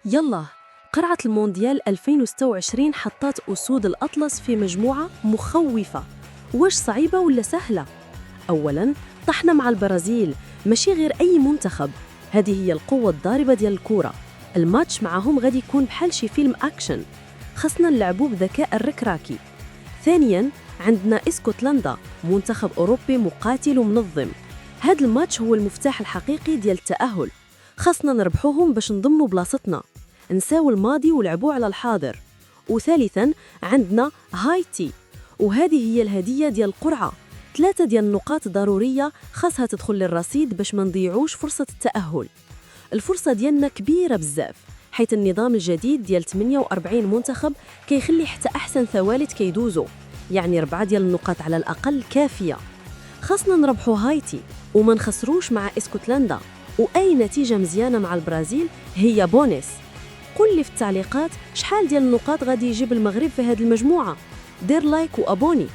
يلا، قرعة المونديال 2026 حطات أسود الأطلس في مجموعة مخوفة. واش صعيبة ولا سهلة؟ أولاً، طحنا مع البرازيل، ماشي غير أي منتخب. هذه هي القوة الضاربة ديال الكورة. الماتش معهم غادي يكون بحال شي فيلم أكشن، خصنا نلعبو بذكاء الركراكي. ثانياً، عندنا اسكتلندا، منتخب أوروبي مقاتل ومنظم. هذا الماتش هو المفتاح الحقيقي ديال التأهل، خصنا نربحوهم باش نضمنوا بلاصتنا، نساو الماضي ولعبوا على الحاضر. وثالثاً، عندنا هايتي، وهذه هي الهدية ديال القرعة. 3 ديال النقاط ضرورية خاصها تدخل للرصيد باش ما نضيعوش فرصة التأهل. الفرصة ديالنا كبيرة بزاف، حيث النظام الجديد ديال 48 منتخب كيخلي حتى أحسن ثوالث كيدوزوا، يعني 4 ديال النقاط على الأقل كافية. خاصنا نربحوا هايتي وما نخسروش مع اسكتلندا، وأي نتيجة مزيانة مع البرازيل هي بونس. قل لي في التعليقات شحال ديال النقاط غادي يجيب المغرب في هذه المجموعة. دير لايك وأبوني.